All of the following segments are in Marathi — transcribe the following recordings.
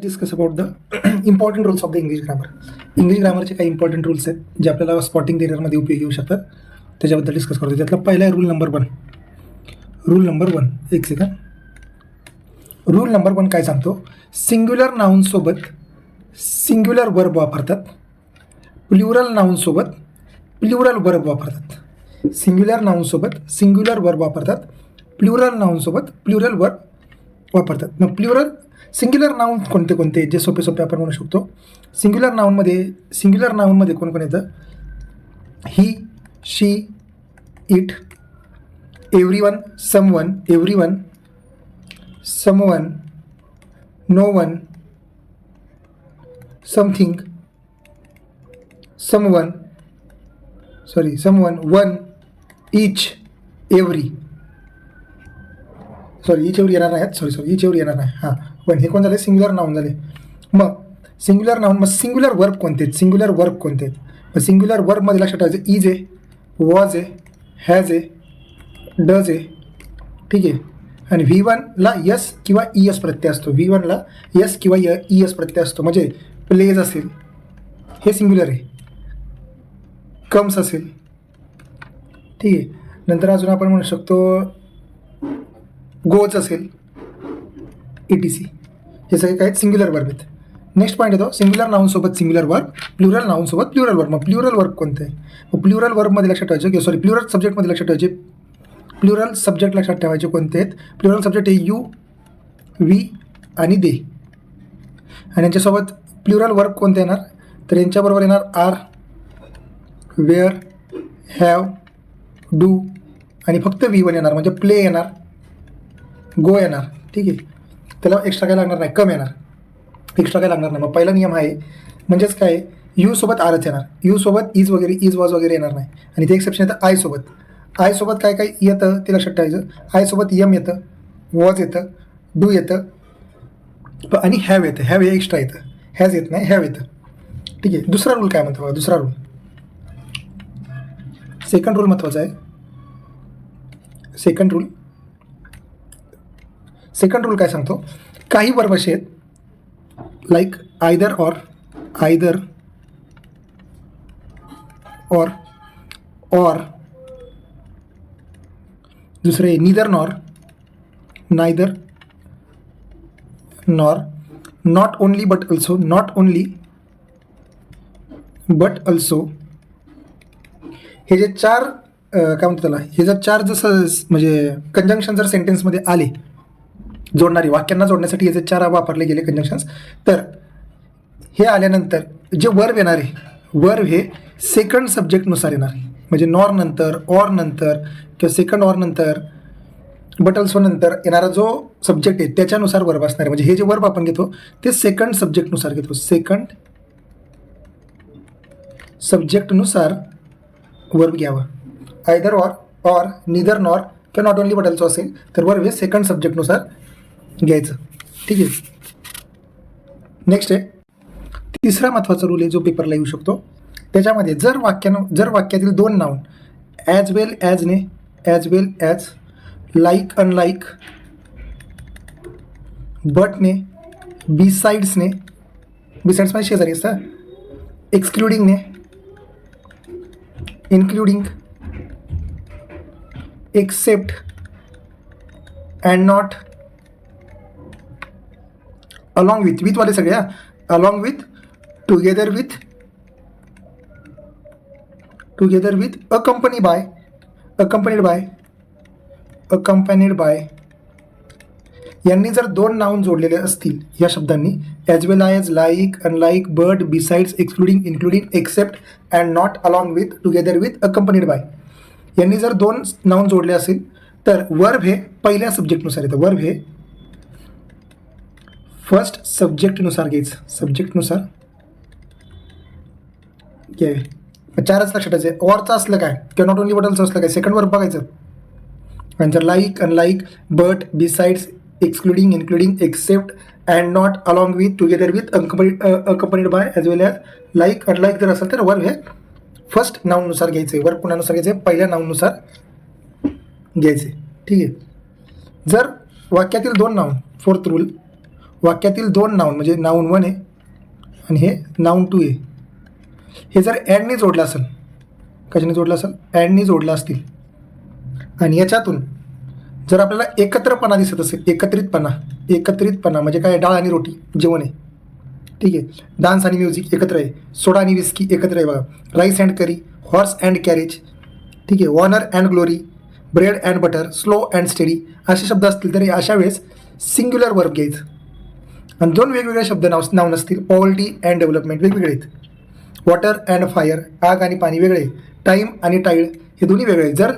Discuss about the important rules of the English grammar. English ग्रामरचे काही इम्पॉर्टंट रूल्स आहेत जे आपल्याला स्पॉटिंग एरियरमध्ये उपयोगी येऊ शकतात. त्याच्याबद्दल डिस्कस करतो. त्यातला पहिला आहे रूल नंबर वन. एक सेकंड. रूल नंबर 1 काय सांगतो? सिंग्युलर नाऊनसोबत सिंग्युलर वर्ब वापरतात, प्ल्युरल नाऊनसोबत प्ल्युरल वर्ब वापरतात. सिंग्युलर नाऊनसोबत सिंग्युलर वर्ब वापरतात, प्ल्युरल नाऊनसोबत प्ल्युरल वर्ब वापरतात. मग सिंग्युलर नाऊन कोणते कोणते जे सोपे आपण म्हणू शकतो? सिंग्युलर नाऊनमध्ये कोण कोण येतं? He, she, it, everyone, someone, no one, something, someone, one, each every येणार नाही. हां, वन हे कोण झाले? सिंग्युलर नाऊन झाले. मग सिंग्युलर वर्ब कोणते आहेत? मग सिंग्युलर वर्बमध्ये लक्षात ठेवायचं इज आहे, वॉज आहे, हॅज आहे, डज आहे. ठीक आहे. आणि V1ला यस किंवा ES प्रत्यय असतो. ES प्रत्यय असतो. म्हणजे प्लेज असेल, हे सिंग्युलर आहे. कम्स असेल. ठीक आहे. नंतर अजून आपण म्हणू शकतो गोज असेल, ETC. हे सगळे काय सिंग्युलर वर्ब आहेत. नेक्स्ट पॉईंट येतो सिंग्युलर नाऊनसोबत सिंग्युलर वर्ब, प्ल्युरल नाऊनसोबत प्ल्युरल वर्ब. मग प्ल्युरल वर्ब कोणते आहे? मग प्ल्युरल वर्बमध्ये लक्षात ठेवायचं प्ल्युरल सब्जेक्टमध्ये लक्षात ठेवायचे. प्ल्युरल सब्जेक्ट लक्षात ठेवायचे कोणते आहेत? प्ल्युरल सब्जेक्ट हे यू, वी आणि दे. आणि यांच्यासोबत प्ल्युरल वर्ब कोणते येणार? तर यांच्याबरोबर येणार आर, वेअर, हॅव, डू आणि फक्त V1 येणार. म्हणजे प्ले येणार, गो येणार. ठीक आहे. त्याला एक्स्ट्रा काय लागणार नाही, कम येणार. एक्स्ट्रा काय लागणार नाही. मग पहिला नियम आहे म्हणजेच काय? यू सोबत आरच येणार. यू सोबत इज वगैरे, इज वॉज वगैरे येणार नाही. आणि ते एक्सेप्शन येतं आय सोबत काय काय येतं ते लक्षात ठेवायचं. आय सोबत यम येतं, वॉज येतं, डू येतं आणि हॅव येतं. हॅव हे एक्स्ट्रा येतं, हॅज येत नाही, हॅव येतं. ठीक आहे. दुसरा रूल काय म्हणतो बघा? दुसरा रूल, सेकंड रूल महत्त्वाचा आहे. सेकंड रूल काय सांगतो? काही वर्ब असे आहेत लाईक आयदर ऑर दुसरे neither neither nor, not only but also. हे जे चार काय म्हणतो त्याला, हे जर चार जसं म्हणजे कंजंक्शन जर सेंटेन्समध्ये आले, जोडणारी वाक्यांना जोडण्यासाठी हे जे चार वापरले गेले कंजंक्शन्स, तर हे आल्यानंतर जे वर्ब येणार आहे, वर्ब हे सेकंड सब्जेक्टनुसार येणार आहे. म्हणजे नॉर नंतर, ऑर नंतर किंवा सेकंड ऑर नंतर, बट ऑल्सो नंतर येणारा जो सब्जेक्ट आहे त्याच्यानुसार वर्ब असणार आहे. म्हणजे हे जे वर्ब आपण घेतो ते सेकंड सब्जेक्टनुसार घेतो. सेकंड सब्जेक्टनुसार वर्ब घ्यावा. आयदर ऑर नीदर नॉर किंवा नॉट ओनली बट ऑल्सो असेल तर वर्ब हे सेकंड सब्जेक्टनुसार घ्यायचं. ठीक आहे. नेक्स्ट आहे तिसरा महत्त्वाचा रूल आहे जो पेपरला येऊ शकतो. त्याच्यामध्ये जर वाक्यातील दोन noun as well as, like unlike, बटने, बिसाइड्सने, बिसाइड्समध्ये शेजारी असतं, एक्सक्लुडिंगने, including, except and not, along with वाले सगळे, along with, together with, accompanied by, यांनी जर दोन नाऊन जोडलेले असतील या शब्दांनी, as well as, like, unlike, but, besides, excluding, including, except and not, along with, together with, accompanied by, यांनी जर दोन नाऊन जोडले असेल तर वर्ब हे पहिल्या सब्जेक्टनुसार येतं. वर्ब हे फर्स्ट सब्जेक्टनुसार घ्यायचं. सब्जेक्टनुसार घ्यावे. चारच लक्षात ठेवायचं. ऑरचं असलं काय किंवा नॉट ओनली बट ऑल्सो असलं काय, सेकंड वर्ब बघायचं. आणि जर like, unlike, but, besides, excluding, including, except and not, along with, together with, accompanied by, as well as, like, unlike जर असेल तर वर्ब हे फर्स्ट नाऊननुसार घ्यायचे. वर्ब कुणानुसार घ्यायचे? पहिल्या नाऊननुसार घ्यायचे. ठीक आहे. जर वाक्यातील दोन नाउन, फोर्थ रूल, वाक्यातील दोन नाऊन म्हणजे नाऊन 1 आहे आणि हे नाऊन 2 आहे, हे जर ॲडने जोडलं असेल, कशाने जोडलं असेल, ॲडने जोडलं असतील, आणि याच्यातून जर आपल्याला एकत्रपणा दिसत असेल, एकत्रितपणा म्हणजे काय, डाळ आणि रोटी जेवण आहे, ठीक आहे, डान्स आणि म्युझिक एकत्र आहे, सोडा आणि विस्की एकत्र आहे बघा, rice and curry, horse and carriage, ठीक आहे, honour and glory, bread and butter, slow and steady, असे शब्द असतील तरी अशा वेळेस सिंग्युलर वर्ब घ्यायचं. आणि दोन वेगवेगळे शब्द नाऊन असतील, पॉवर्टी अँड डेव्हलपमेंट वेगवेगळे आहेत, वॉटर अँड फायर, आग आणि पाणी वेगळे, टाईम आणि टाईड हे दोन्ही वेगळे आहेत. जर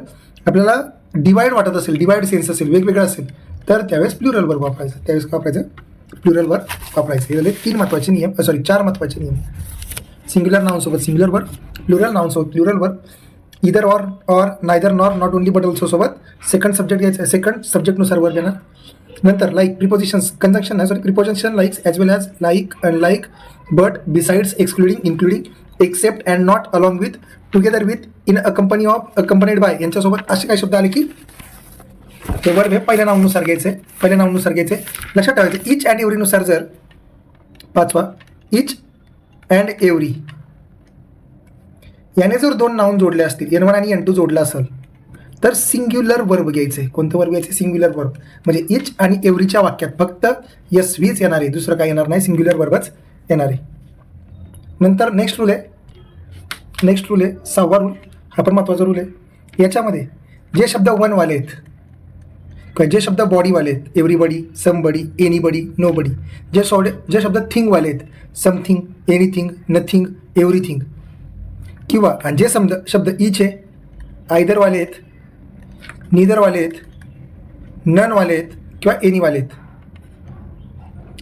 आपल्याला डिवाइड वाटत असेल, डिवाइड सेन्स असेल, वेगवेगळं असेल, तर त्यावेळेस प्लुरल वर्ब वापरायचं, प्लुरल वर्ब वापरायचं. हे झाले 4 महत्त्वाचे नियम. सिंग्युलर नाऊनसोबत सिंग्युलर वर्ब, प्लुरल नाऊनसोबत plural verb, either or neither nor not only but also सोबत सेकंड सब्जेक्ट घ्यायचं, सेकंड सब्जेक्टनुसार वर्ब येणार. नंतर लाईक प्रिपोजिशन्स, कंजंक्शन नाही sorry, preposition likes as well as like and like, but, besides, excluding, including, except and not, along with, together with, in a company of, accompanied bye, यांच्यासोबत असे काही शब्द आले की ते वर्ब हे पहिल्या नाऊननुसार घ्यायचे. लक्षात ठेवायचे. इच अँड एव्हरीनुसार जर 5वा इच अँड एव्हरी याने जर 2 नाऊन जोडले असतील, N1 आणि N2 जोडला असेल, तर सिंग्युलर वर्ब घ्यायचे. कोणतं वर्ब घ्यायचे? Singular verb. म्हणजे इच आणि एव्हरीच्या वाक्यात फक्त एसव्हीच येणार आहे, दुसरं काही येणार नाही, सिंग्युलर वर्बच येणार आहे. नंतर नेक्स्ट रूल आहे 6वा रूल, हा पण महत्त्वाचा रूल आहे. याच्यामध्ये जे शब्द 1 वाले आहेत किंवा जे शब्द बॉडीवाले आहेत, एव्हरीबडी, समबडी, एनीबडी, नोबडी, जे शब्द थिंगवाले आहेत, समथिंग, एनिथिंग, नथिंग, एव्हरीथिंग, किंवा आणि जे शब्द इच आहे, आयदरवाले आहेत, नीदरवाले आहेत, ननवाले आहेत किंवा एनीवाले आहेत,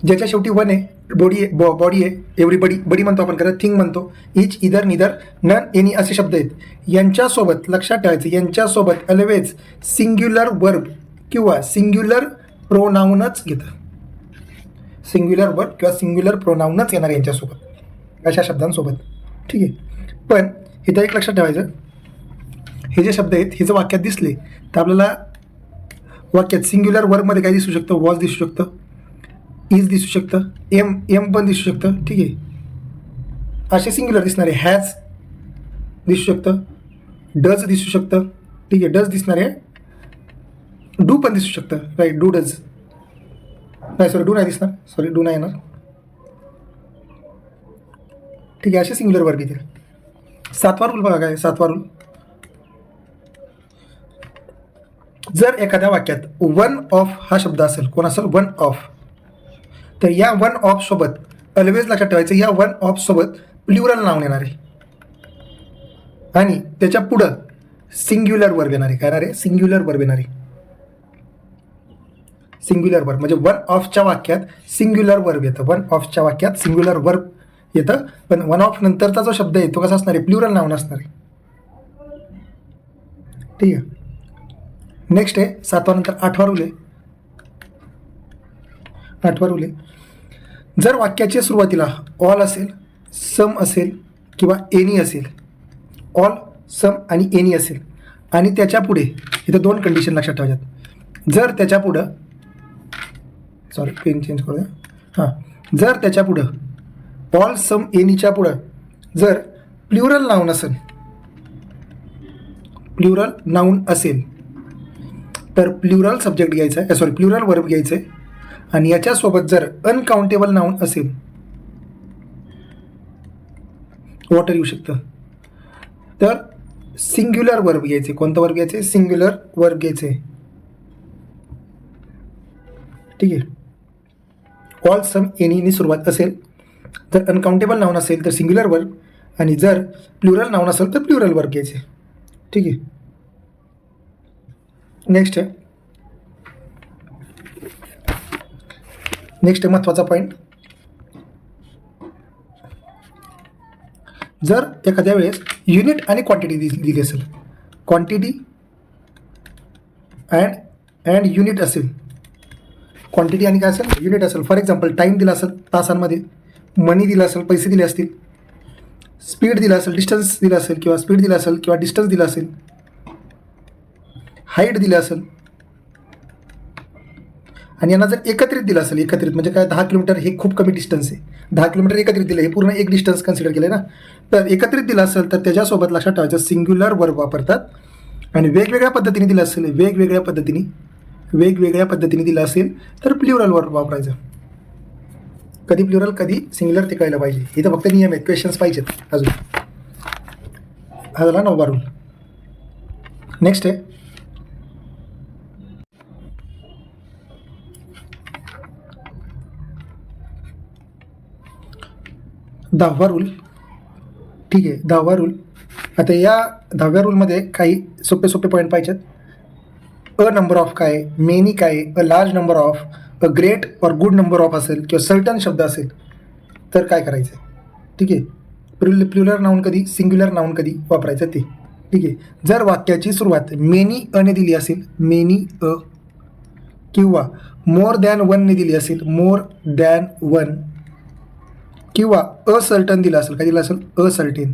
ज्याच्या शेवटी 1 आहे, बॉडी आहे, एव्हरीबडी, बडी म्हणतो आपण, खरं थिंग म्हणतो, इच, इदर, निदर, नन, एनी असे शब्द आहेत. यांच्यासोबत लक्षात ठेवायचं, यांच्यासोबत ऑलवेज सिंग्युलर वर्ब किंवा सिंग्युलर प्रोनाऊनच घेतं. सिंग्युलर वर्ब किंवा सिंग्युलर प्रोनाऊनच येणार यांच्यासोबत, अशा शब्दांसोबत, ठीक आहे. पण इथं एक लक्षात ठेवायचं, हे जे शब्द आहेत हे जर वाक्यात दिसले तर आपल्याला वाक्यात सिंग्युलर वर्बमध्ये काय दिसू शकतं? वॉज दिसू शकतं, इज दिसू शकतं, एम पण दिसू शकतं, ठीक आहे. असे सिंग्युलर दिसणारे हॅज दिसू शकतं, डज दिसू शकतं, ठीक आहे, डज दिसणारे, डू पण दिसू शकतं, राईट, डू डज नाही, सॉरी डू नाही दिसणार, सॉरी डू नाही येणार, ठीक आहे. असे सिंग्युलर वर्ब येतील. 7वा रूल बघा काय, 7वा रूल, जर एखाद्या वाक्यात 1 ऑफ हा शब्द असेल, कोण असेल? 1 ऑफ, तर या 1 ऑफ सोबत ऑलवेज लक्षात ठेवायचं, या 1 ऑफ सोबत प्लुरल नाऊन येणार आहे आणि त्याच्या पुढं सिंग्युलर वर्ब येणार आहे. काय येणार आहे? सिंग्युलर वर्ब येणार आहे. सिंग्युलर वर्ब म्हणजे 1 ऑफच्या वाक्यात सिंग्युलर वर्ब येतं, 1 ऑफच्या वाक्यात सिंग्युलर वर्ब येतं. पण 1 ऑफ नंतरचा जो शब्द आहे तो कसा असणार आहे? प्लुरल नाऊन असणार आहे, ठीक आहे. नेक्स्ट आहे 7वा नंतर 8वा रूल आहे. 8वा रूल आहे, जर वाक्याच्या सुरुवातीला ऑल असेल, सम असेल किंवा एनी असेल, ऑल, सम आणि एनी असेल आणि त्याच्या पुढे इथं 2 कंडिशन लक्षात ठेवायच्यात. जर त्याच्या पुढं, सॉरी पेन चेंज करूया, हां, जर त्याच्या पुढं ऑल, सम, एनीच्या पुढं जर प्लुरल नाऊन असेल, तर प्लुरल सब्जेक्ट घ्यायचा आहे, सॉरी प्लुरल वर्ब घ्यायचं आहे. आणि याच्यासोबत जर अनकाउंटेबल नाऊन असेल, वॉटर येऊ शकतं, तर सिंग्युलर वर्ब घ्यायचे. कोणतं वर्ब घ्यायचे? सिंग्युलर वर्ब घ्यायचे, ठीक आहे. ऑल, सम, एनीनी सुरुवात असेल, जर अनकाउंटेबल नाऊन असेल तर सिंग्युलर वर्ब, आणि जर प्लुरल नाऊन असेल तर प्लुरल वर्ब घ्यायचे, ठीक आहे. नेक्स्ट आहे महत्त्वाचा पॉईंट, जर एखाद्या वेळेस युनिट आणि क्वांटिटी दिली असेल, क्वांटिटी अँड युनिट असेल, क्वांटिटी आणि काय असेल? युनिट असेल. फॉर एक्झाम्पल टाईम दिला असेल तासांमध्ये, मनी दिला असेल, पैसे दिले असतील, स्पीड दिला असेल, डिस्टन्स दिला असेल किंवा स्पीड दिला असेल किंवा डिस्टन्स दिला असेल, हाईट दिलं असेल, आणि यांना जर एकत्रित दिलं असेल, एकत्रित म्हणजे काय, 10 किलोमीटर हे खूप कमी डिस्टन्स आहे, 10 किलोमीटर एकत्रित दिलं, हे पूर्ण एक डिस्टन्स कन्सिडर केलं ना, तर एकत्रित दिलं असेल तर त्याच्यासोबत लक्षात ठेवायचं सिंग्युलर वर्ब वापरतात. आणि वेगवेगळ्या पद्धतीने दिलं असेल, वेगवेगळ्या पद्धतीने दिलं असेल तर प्ल्युरल वर्ब वापरायचं. कधी प्ल्युरल कधी सिंग्युलर ते कळलं पाहिजे. इथं फक्त नियम आहेत, क्वेश्चन्स पाहिजेत अजून. हा झाला 9वा रूल. नेक्स्ट आहे 10वा रूल. ठीक आहे, 10वा रूल. आता या 10व्या रूलमध्ये काही सोपे सोपे पॉईंट पाहिजेत. अ नंबर ऑफ काय, मेनी काय, a large number of, a great और गुड नंबर ऑफ असेल किंवा सर्टन शब्द असेल तर काय करायचं आहे. ठीक आहे, प्ल्युरल नाऊन कधी, सिंग्युलर नाऊन कधी वापरायचं ते. ठीक आहे, जर वाक्याची सुरुवात मेनी अने दिली असेल, मेनी अ, किंवा मोर दॅन वनने दिली असेल, मोर दॅन वन, किंवा असर्टन दिलं असेल, काय दिलं असेल, असर्टेन,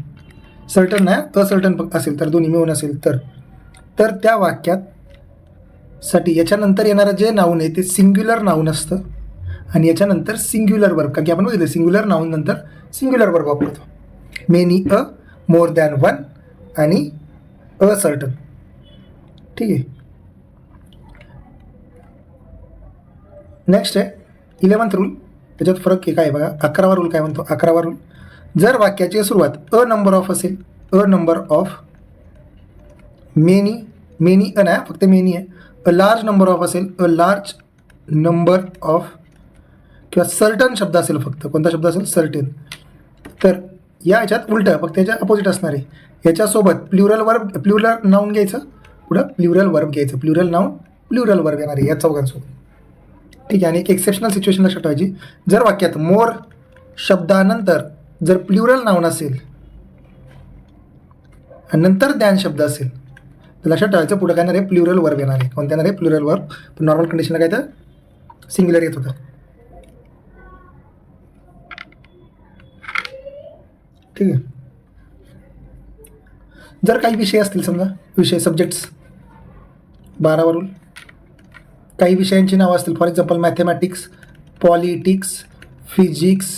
सर्टन नाही असर्टन असेल तर दोन्ही मिळून असेल तर त्या वाक्यात साठी याच्यानंतर येणारं जे नाऊन आहे ते सिंग्युलर नाऊन असतं. आणि याच्यानंतर सिंग्युलर वर्ब, कारण की आपण बघितलं सिंग्युलर नाऊन नंतर सिंग्युलर वर्ब वापरतो. Many a, more than one आणि असर्टन. ठीक आहे, नेक्स्ट आहे 11th रूल. त्याच्यात फरक आहे काय बघा. 11वा रूल काय म्हणतो, 11वा रूल, जर वाक्याची सुरुवात अ नंबर ऑफ असेल, a number of, many, many a नाही फक्त मेनी आहे, अ लार्ज नंबर ऑफ असेल, अ लार्ज नंबर ऑफ, किंवा सर्टन शब्द असेल, फक्त कोणता शब्द असेल, सर्टेन, तर या ह्याच्यात उलटं फक्त त्याच्या अपोजिट असणार आहे. याच्यासोबत प्ल्युरल वर्ब, प्ल्युरल नाऊन घ्यायचं, पुढं प्ल्युरल वर्ब घ्यायचं, प्ल्युरल नाऊन प्ल्युरल वर्ब येणार आहे या चौघांसोबत. ठीक आहे, आणि एक एक्सेप्शनल सिच्युएशन लक्षात ठेवायची. जर वाक्यात मोर शब्दानंतर जर प्ल्युरल नाऊन असेल आणि नंतर दॅन शब्द असेल तर लक्षात ठेवायचं पुढं काय येणार आहे, प्ल्युरल वर्ब येणार आहे. कोणत्या येणार आहे, प्ल्युरल वर्ब. पण नॉर्मल कंडिशनला काय तर सिंग्युलर येत होतं. ठीक आहे, जर काही विषय असतील, समजा विषय सब्जेक्ट्स, 12वा रूल, काही विषयांची नावं असतील, for example mathematics, politics, physics,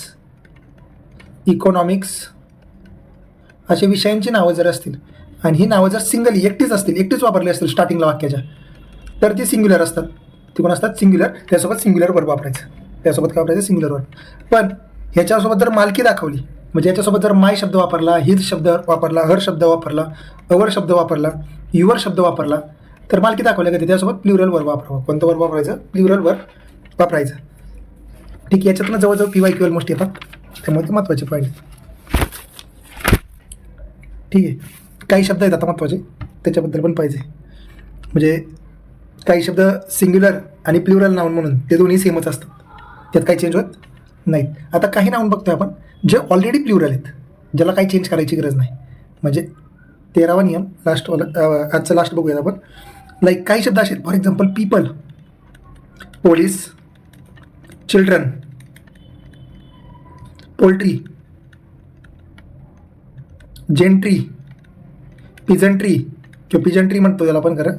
economics, अशा विषयांची नावं जर असतील आणि ही नावं जर सिंगली एकटीच असतील, एकटीच वापरली असतील स्टार्टिंगला वाक्याच्या, तर ती सिंग्युलर असतात. ती कोण असतात, सिंग्युलर. त्यासोबत सिंग्युलर वर्ब वापरायचं, त्यासोबत काय वापरायचं, सिंग्युलर वर्ब. पण ह्याच्यासोबत जर मालकी दाखवली, म्हणजे याच्यासोबत जर माय शब्द वापरला, हिज शब्द वापरला, हर शब्द वापरला, अवर शब्द वापरला, युअर शब्द वापरला, तर मालकी दाखवल्या का त्याच्यासोबत प्ल्युरल वर्ब वापरावं. कोणतं वर्ब वापरायचं, प्ल्युरल वर्ब वापरायचं. ठीक आहे, याच्यातून जवळजवळ PYQL गोष्टी येतात, त्यामुळे ते महत्त्वाचे पॉईंट. ठीक आहे, काही शब्द आहेत आता महत्त्वाचे, त्याच्याबद्दल पण पाहिजे. म्हणजे काही शब्द सिंग्युलर आणि प्ल्युरल नाऊन म्हणून ते दोन्ही सेमच असतात, त्यात काही चेंज होत नाहीत. आता काही नाऊन बघतोय आपण जे ऑलरेडी प्ल्युरल आहेत, ज्याला काही चेंज करायची गरज नाही. म्हणजे 13वा नियम लास्टवाला, आजचं लास्ट बघूयात आपण. लाईक काही शब्द असेल, for example people, police, children, poultry, gentry, peasantry किंवा पिजंट्री म्हणतो त्याला आपण खरं,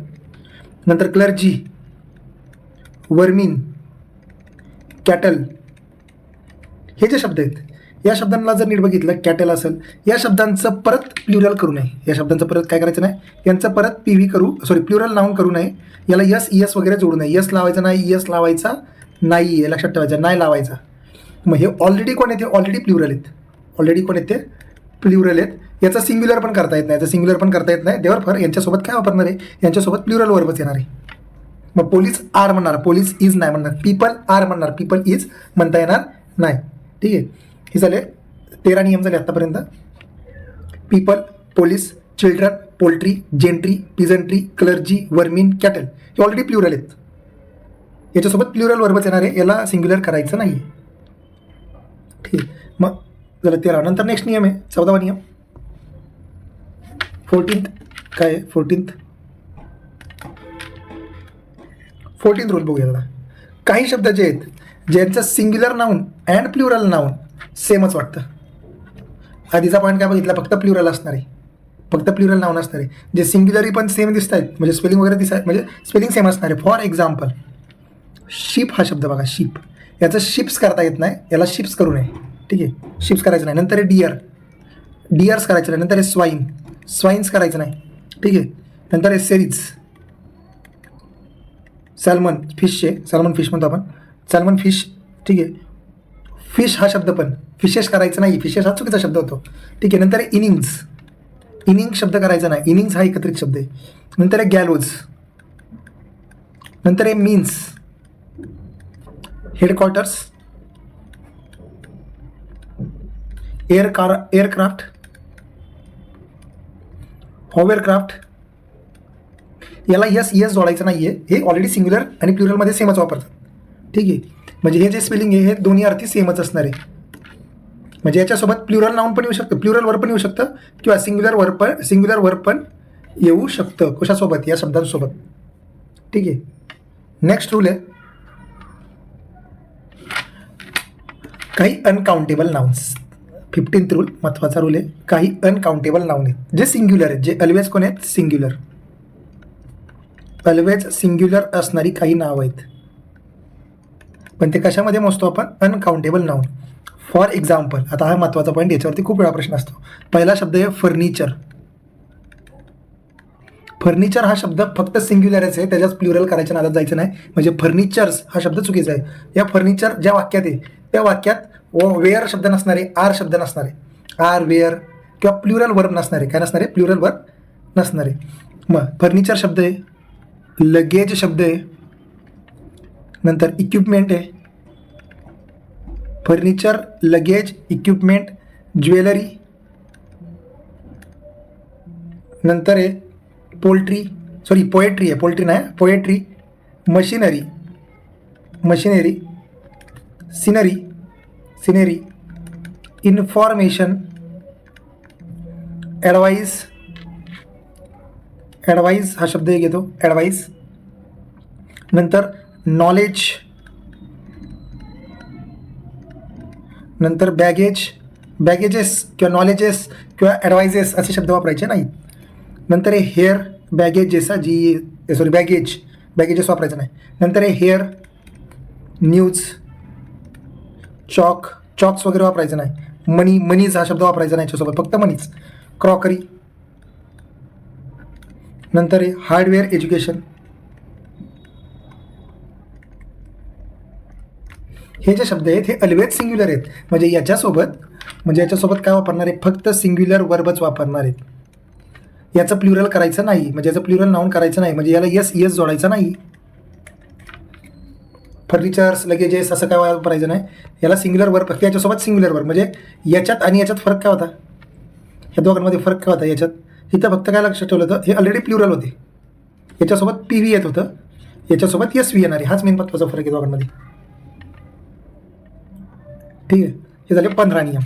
नंतर क्लर्जी, वर्मिन, कॅटल, हे जे शब्द आहेत, या शब्दांना जर नीट बघितलं, कॅटल असेल, या शब्दांचं परत प्ल्युरल करू नये. या शब्दांचं परत काय करायचं नाही, यांचं परत प्ल्युरल नाऊन करू नये. याला यस वगैरे जोडू नये. यस लावायचा नाही, यस लावायचा नाही, हे लक्षात ठेवायचं, नाही लावायचा. मग हे ऑलरेडी कोण येते, ऑलरेडी प्ल्युरल आहेत, ऑलरेडी कोण येते, प्ल्युरल आहेत. याचा सिंग्युलर पण करता येत नाही, याचा सिंग्युलर पण करता येत नाही. देवरफॉर यांच्यासोबत काय वापरणार आहे, यांच्यासोबत प्ल्युरल वर्बच येणार आहे. मग पोलीस आर म्हणणार, पोलीस इज नाही म्हणणार, पीपल आर म्हणणार, पीपल इज म्हणता येणार नाही. ठीक आहे, हे झाले 13 नियम झाले आत्तापर्यंत. People, police, children, poultry, gentry, peasantry, clergy, vermin, cattle हे ऑलरेडी प्ल्युरल आहेत. याच्यासोबत प्ल्युरल वर्बच येणार आहे, याला सिंग्युलर करायचं नाही. ठीक, मग झालं 13. नंतर नेक्स्ट नियम आहे 14वा नियम, 14th काय आहे, 14th रूल बघूया आता. काही शब्द जे आहेत ज्यांचं singular noun and plural noun सेमच वाटतं. आधीचा पॉईंट काय बघितला, फक्त प्ल्युरल असणार आहे, फक्त प्ल्युरल नाऊन असणार आहे. जे सिंग्युलरी पण सेम दिसत आहेत, म्हणजे स्पेलिंग वगैरे दिसत, म्हणजे स्पेलिंग सेम असणार आहे. फॉर एक्झाम्पल शिप हा शब्द बघा, शिप, याचं शिप्स करता येत नाही, याला शिप्स करू नये. ठीक आहे, शिप्स करायचं नाही. नंतर आहे डिअर, डिअर्स करायचं नाही. नंतर आहे स्वाईन, स्वाईन्स करायचं नाही. ठीक आहे, नंतर आहे सेरीज, सॅल्मन फिशचे, सॅल्मन फिश म्हणतो आपण, सॅल्मन फिश. ठीक आहे, फिश हा शब्द पण फिशेस करायचं नाही, फिशेस हा चुकीचा शब्द होतो. ठीक आहे, नंतर आहे इनिंग्स, इनिंग शब्द करायचा नाही, इनिंग्स हा एकत्रित शब्द आहे. नंतर आहे गॅलोज, नंतर आहे मीन्स, हेडक्वार्टर्स, एअरक्राफ्ट, हॉवेअरक्राफ्ट. याला यस जोडायचं नाही आहे, हे ऑलरेडी सिंग्युलर आणि प्लुरलमध्ये सेमच वापरतात. ठीक आहे, म्हणजे हे जे स्पेलिंग आहे हे दोन्ही अर्थी सेमच असणार आहे. म्हणजे याच्यासोबत प्लुरल नाऊन पण येऊ शकतं, प्लुरल वर्ब पण येऊ शकतं, किंवा सिंग्युलर वर्ब पण येऊ शकतं. कशासोबत? या शब्दांसोबत. ठीक आहे, नेक्स्ट रूल आहे काही अनकाउंटेबल नाउन्स. 15th रूल महत्त्वाचा रूल आहे. काही अनकाउंटेबल नाउन आहेत जे सिंग्युलर आहेत, जे ऑलवेज कोण आहेत? सिंग्युलर, ऑलवेज सिंग्युलर असणारी काही नावं आहेत, पण ते कशामध्ये मोजतो आपण? Uncountable noun. फॉर एक्झाम्पल, आता हा महत्त्वाचा पॉईंट, याच्यावरती खूप वेळा प्रश्न असतो. पहिला शब्द आहे फर्निचर. फर्निचर हा शब्द फक्त सिंग्युलरच आहे, त्याच्यात प्लुरल करायच्या नादात जायचं नाही. म्हणजे फर्निचर्स हा शब्द चुकीचा आहे. या फर्निचर ज्या वाक्यात आहे त्या वाक्यात वेअर शब्द नसणारे, आर शब्द नसणारे, आर वेअर, किंवा प्लुरल वर्ब नसणारे. काय नसणारे? प्लुरल वर्ब नसणारे. मग फर्निचर शब्द आहे, लगेज शब्द आहे, नंतर इक्विपमेंट आहे. Furniture, luggage, equipment, jewellery. नंतर आहे पोएट्री आहे, पोल्ट्री नाही, poetry. Machinery, scenery, information, advice हा शब्द एक येतो, ॲडवाइस. नंतर नॉलेज, नंतर बॅगेजेस किंवा नॉलेजेस किंवा ॲडवाइजेस असे शब्द वापरायचे नाहीत. नंतर आहे हेअर, बॅगेजेस बॅगेजेस वापरायचं नाही. नंतर आहे हेअर, न्यूज, चॉक्स वगैरे वापरायचं नाही. मनीज हा शब्द वापरायचा नाही याच्यासोबत, फक्त मनीज. क्रॉकरी. नंतर आहे हार्डवेअर, एज्युकेशन. हे जे शब्द आहेत हे ऑलवेज सिंग्युलर आहेत, म्हणजे याच्यासोबत काय वापरणार आहे? फक्त सिंग्युलर वर्बच वापरणार आहेत. याचं प्लुरल करायचं नाही, म्हणजे याचं प्लुरल नाऊन करायचं नाही, म्हणजे याला यस जोडायचं नाही. फर्निचर्स, लगेजेस असं काय वापरायचं नाही. याला सिंग्युलर वर्ब, फक्त याच्यासोबत सिंग्युलर वर्ब. म्हणजे याच्यात आणि याच्यात फरक काय होता? ह्या दोघांमध्ये फरक काय होता? याच्यात इथं फक्त काय लक्षात ठेवलं होतं, हे ऑलरेडी प्लुरल होते, याच्यासोबत PV येत होतं, याच्यासोबत SV येणार आहे. हाच मेन महत्त्वाचा फरक आहे दोघांमध्ये. ठीक आहे, हे झाले 15 नियम.